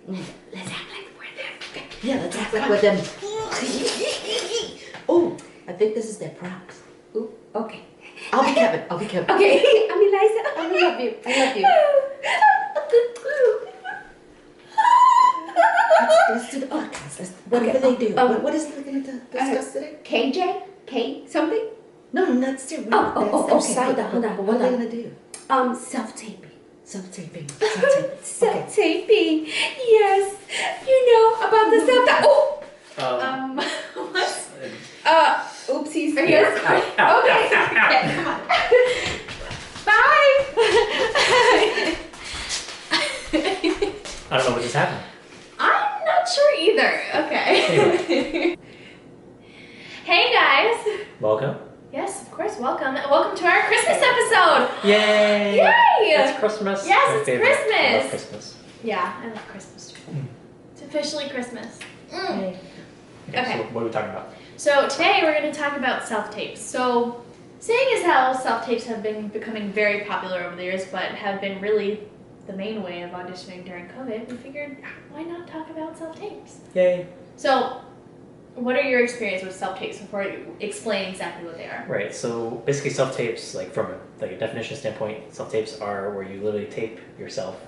Let's act like we're them. Okay. Yeah, let's act like we're them. Oh, I think this is their props. Ooh, okay. I'll be Kevin. I'll be Kevin. Okay, I'm Eliza. I love you. I love you. Let's do the podcast. Whatever they do. What is it we're going to discuss today? KJ? K something? No, not still. Okay, hold on. What are they going to do? Self-taping. Self-taping. Self-taping. Yes. You know about the self-taping. What? Oopsies. Are you okay. Okay, come on. Bye. I don't know what just happened. I'm not sure either. Okay. Anyway. Hey guys. Welcome. Yes, of course. Welcome. Welcome to our Christmas episode. Yay! Yay! It's Christmas. Yes, My it's favorite. Christmas. I love Christmas. Yeah, I love Christmas too. It's officially Christmas. Okay, Okay. so what are we talking about? So today we're going to talk about self-tapes. So seeing as how self-tapes have been becoming very popular over the years, but have been really the main way of auditioning during COVID, we figured, why not talk about self-tapes? Yay! So what are your experiences with self-tapes before you explain exactly what they are? Right, so basically self-tapes, like from a definition standpoint, self-tapes are where you literally tape yourself,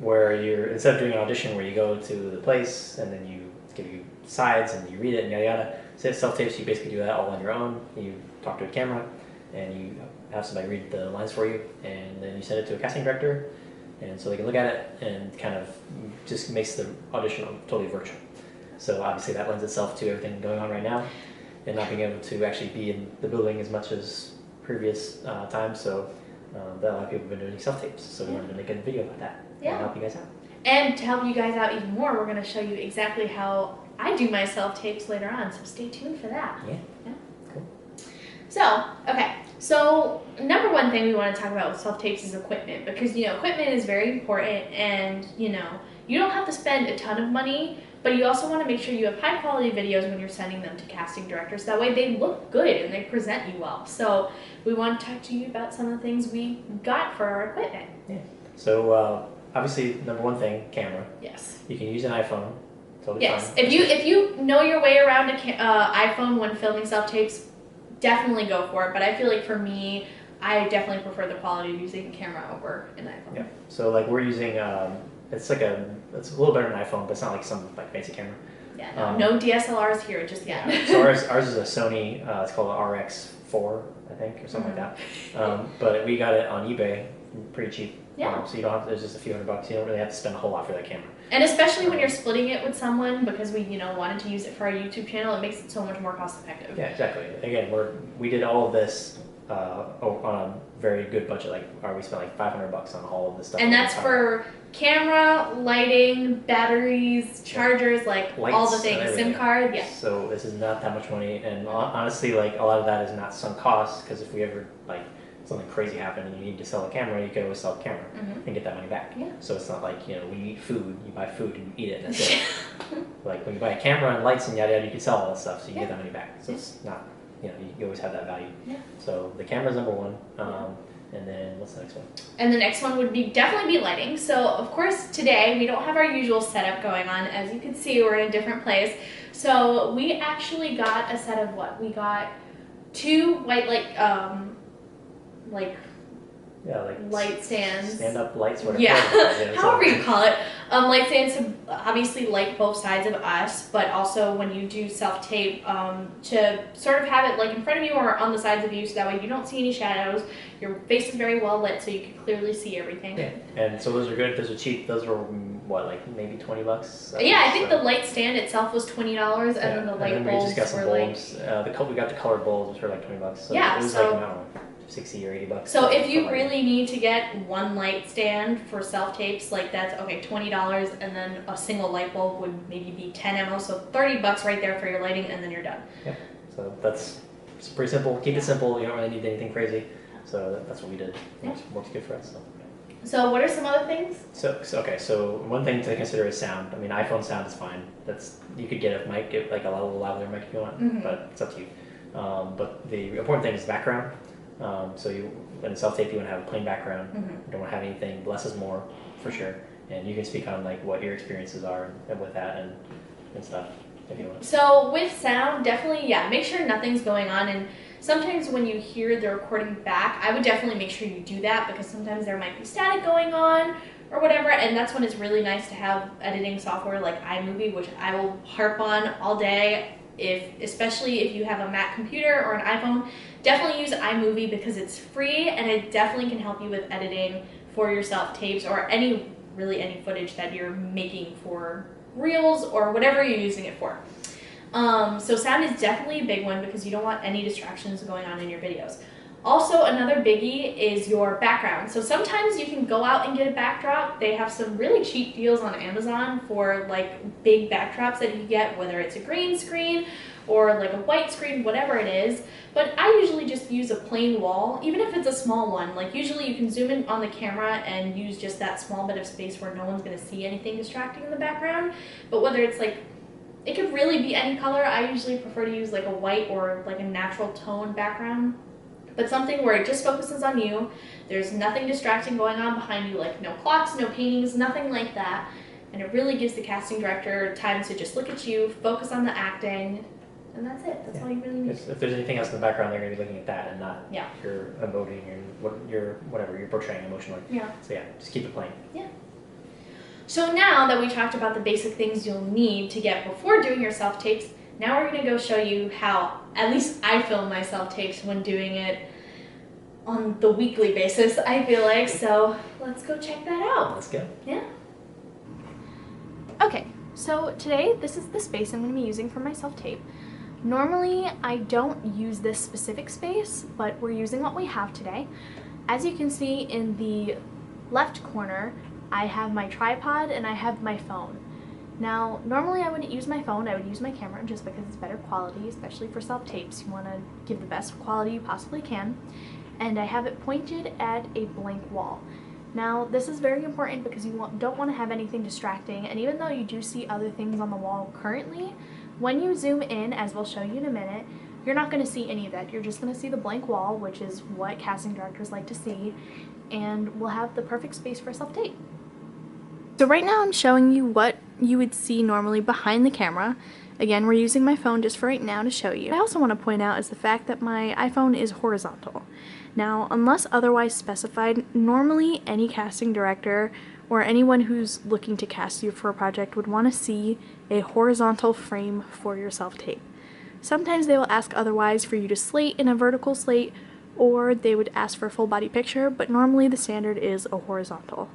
where you're, instead of doing an audition where you go to the place and then you give you sides and you read it and yada yada, so self-tapes, you basically do that all on your own. You talk to a camera and you have somebody read the lines for you, and then you send it to a casting director, and so they can look at it and kind of just makes the audition totally virtual. So obviously that lends itself to everything going on right now and not being able to actually be in the building as much as previous times. So that a lot of people have been doing self-tapes. So we wanted to make a video about that and help you guys out. And to help you guys out even more, we're going to show you exactly how I do my self-tapes later on. So stay tuned for that. Yeah. Cool. So, okay. So number one thing we want to talk about with self-tapes is equipment, because, you know, equipment is very important, and, you know, you don't have to spend a ton of money, but you also want to make sure you have high quality videos when you're sending them to casting directors. That way they look good and they present you well. So we want to talk to you about some of the things we got for our equipment. Yeah. So obviously, number one thing, camera. Yes. You can use an iPhone. Totally yes. fine. If you know your way around an iPhone when filming self-tapes, definitely go for it. But I feel like for me, I definitely prefer the quality of using a camera over an iPhone. Yeah. So like we're using it's a little better than an iPhone, but it's not like some fancy camera. Yeah, no DSLRs here just yet. Yeah. So ours is a Sony, it's called an RX4, I think, or something like that. But we got it on eBay, pretty cheap. Yeah. So you don't have, there's just a few $100. You don't really have to spend a whole lot for that camera. And especially when you're splitting it with someone, because we, wanted to use it for our YouTube channel, it makes it so much more cost effective. Yeah, exactly. Again, we did all of this on a very good budget. We spent like $500 on all of this stuff. And that's for camera, lighting, batteries, chargers, lights, all the things, SIM card. Yeah. So this is not that much money, and honestly, a lot of that is not sunk cost, because if we ever something crazy happened and you need to sell a camera, you can always sell a camera and get that money back. Yeah. So it's not like, when you eat food, you buy food and you eat it and that's it. Like when you buy a camera and lights and yada yada, you can sell all that stuff, so you get that money back. So it's not, you always have that value. Yeah. So the camera's number one. And then what's the next one? And the next one would definitely be lighting. So of course today we don't have our usual setup going on. As you can see, we're in a different place. So we actually got a set of what? We got two white light light stands. Stand-up lights, whatever. Yeah, Yeah, however you call it. Light stands to obviously light both sides of us, but also when you do self-tape, to sort of have it in front of you or on the sides of you, so that way you don't see any shadows. Your face is very well lit, so you can clearly see everything. Yeah, and so those are good. Those are cheap. Those were maybe $20. Yeah, I think the light stand itself was $20, and then the light bulbs we just got some were bulbs. We got the colored bulbs, which were like $20. So yeah, it was so, I don't know, $60 or $80. So if you really need to get one light stand for self-tapes, that's okay, $20, and then a single light bulb would maybe be 10 mO, so $30 right there for your lighting, and then you're done. Yeah, so it's pretty simple. Keep it simple. You don't really need anything crazy. So that's what we did. Works good for us. So what are some other things? So one thing to consider is sound. I mean, iPhone sound is fine. You could get a mic, a little louder mic if you want, but it's up to you. But the important thing is background. So in self-tape, you want to have a plain background. You don't want to have anything. Less is more, for sure. and you can speak on like what your experiences are and with that and stuff if you want. So with sound, definitely, yeah, make sure nothing's going on. And sometimes when you hear the recording back, I would definitely make sure you do that, because sometimes there might be static going on or whatever, and that's when it's really nice to have editing software like iMovie, which I will harp on all day. Especially if you have a Mac computer or an iPhone, definitely use iMovie because it's free, and it definitely can help you with editing for your self-tapes or any footage that you're making for reels or whatever you're using it for. So sound is definitely a big one because you don't want any distractions going on in your videos. Also, another biggie is your background. So sometimes you can go out and get a backdrop. They have some really cheap deals on Amazon for like big backdrops that you get, whether it's a green screen or like a white screen, whatever it is. But I usually just use a plain wall, even if it's a small one. Like usually you can zoom in on the camera and use just that small bit of space where no one's gonna see anything distracting in the background. But whether it's like, it could really be any color. I usually prefer to use like a white or like a natural tone background. But something where it just focuses on you. There's nothing distracting going on behind you, like no clocks, no paintings, nothing like that. And it really gives the casting director time to just look at you, focus on the acting, and that's it. That's all you really need. If there's anything else in the background, they're going to be looking at that and not Yeah. your emoting and whatever you're portraying emotionally. Yeah. So yeah, just keep it plain. Yeah. So now that we talked about the basic things you'll need to get before doing your self-tapes, now we're going to go show you how, at least I film my self-tapes when doing it on the weekly basis, I feel like. So let's go check that out. Let's go. Yeah. Okay, so today this is the space I'm going to be using for my self-tape. Normally I don't use this specific space, but we're using what we have today. As you can see in the left corner, I have my tripod and I have my phone. Now, normally I wouldn't use my phone, I would use my camera just because it's better quality, especially for self-tapes. You want to give the best quality you possibly can. And I have it pointed at a blank wall. Now, this is very important because you don't want to have anything distracting, and even though you do see other things on the wall currently, when you zoom in, as we'll show you in a minute, you're not going to see any of that. You're just going to see the blank wall, which is what casting directors like to see, and we'll have the perfect space for a self-tape. So right now I'm showing you what you would see normally behind the camera. Again, we're using my phone just for right now to show you. I also want to point out is the fact that my iPhone is horizontal. Now, unless otherwise specified, normally any casting director or anyone who's looking to cast you for a project would want to see a horizontal frame for your self-tape. Sometimes they will ask otherwise for you to slate in a vertical slate, or they would ask for a full body picture, but normally the standard is a horizontal.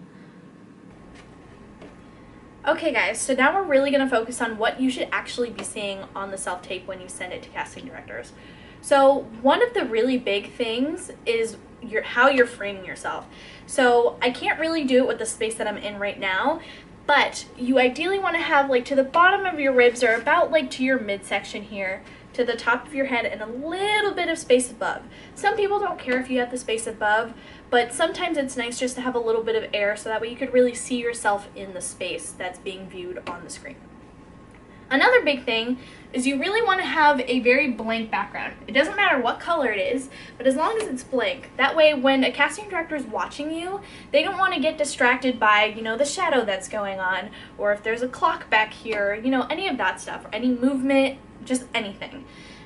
Okay guys, so now we're really going to focus on what you should actually be seeing on the self-tape when you send it to casting directors. So one of the really big things is how you're framing yourself. So I can't really do it with the space that I'm in right now, but you ideally want to have like to the bottom of your ribs or about like to your midsection here, to the top of your head and a little bit of space above. Some people don't care if you have the space above, but sometimes it's nice just to have a little bit of air so that way you could really see yourself in the space that's being viewed on the screen. Another big thing is you really want to have a very blank background. It doesn't matter what color it is, but as long as it's blank. That way when a casting director is watching you, they don't want to get distracted by, the shadow that's going on, or if there's a clock back here, any of that stuff, or any movement, just anything.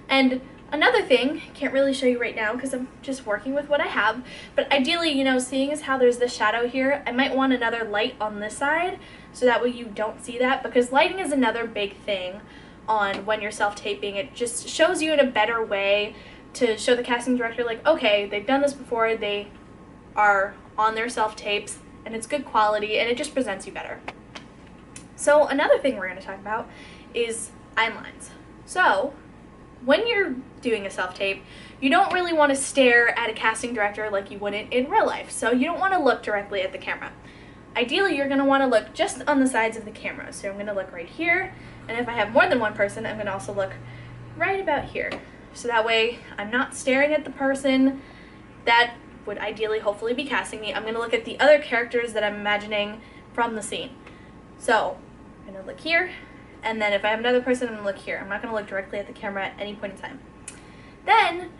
And another thing, can't really show you right now because I'm just working with what I have, but ideally, seeing as how there's this shadow here, I might want another light on this side so that way you don't see that, because lighting is another big thing on when you're self-taping. It just shows you in a better way to show the casting director like, okay, they've done this before, they are on their self-tapes, and it's good quality, and it just presents you better. So another thing we're going to talk about is eye lines. So when you're doing a self-tape, you don't really want to stare at a casting director like you wouldn't in real life. So you don't want to look directly at the camera. Ideally, you're going to want to look just on the sides of the camera. So I'm going to look right here, and if I have more than one person, I'm going to also look right about here. So that way I'm not staring at the person that would ideally hopefully be casting me. I'm going to look at the other characters that I'm imagining from the scene. So I'm going to look here, and then if I have another person, I'm going to look here. I'm not going to look directly at the camera at any point in time. Then,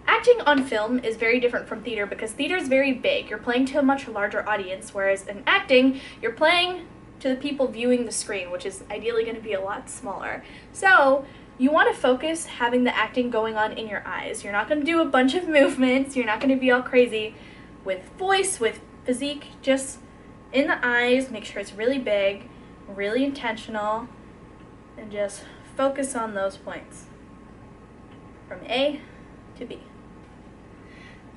acting on film is very different from theater because theater is very big. You're playing to a much larger audience, whereas in acting, you're playing to the people viewing the screen, which is ideally going to be a lot smaller. So you want to focus having the acting going on in your eyes. You're not going to do a bunch of movements. You're not going to be all crazy with voice, with physique, just in the eyes. Make sure it's really big, really intentional, and just focus on those points from A to B.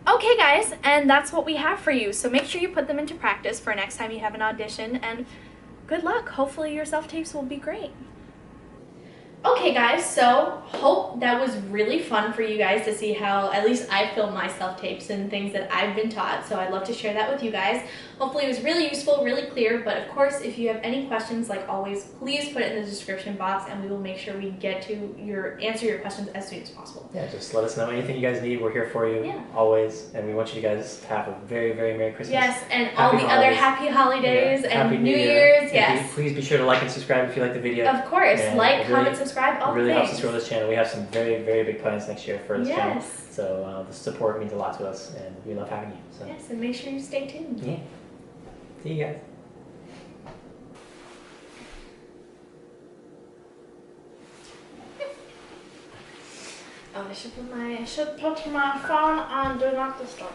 Okay guys, and that's what we have for you. So make sure you put them into practice for next time you have an audition, and good luck. Hopefully your self-tapes will be great. Okay guys, so hope that was really fun for you guys to see how at least I film my self-tapes and things that I've been taught, so I'd love to share that with you guys. Hopefully it was really useful, really clear, but of course if you have any questions, like always, please put it in the description box and we will make sure we get to answer your questions as soon as possible. Yeah, just let us know anything you guys need. We're here for you, always, and we want you guys to have a very, very Merry Christmas. Yes, and all the other happy holidays and Happy New Year's, yes. Please be sure to like and subscribe if you like the video. Of course, and like, comment, subscribe, all the things. It really helps us grow this channel. We have some very, very big plans next year for this channel. So the support means a lot to us, and we love having you. So. Yes, and make sure you stay tuned. Yeah. See you guys. Oh, I should put my phone on Do Not Disturb.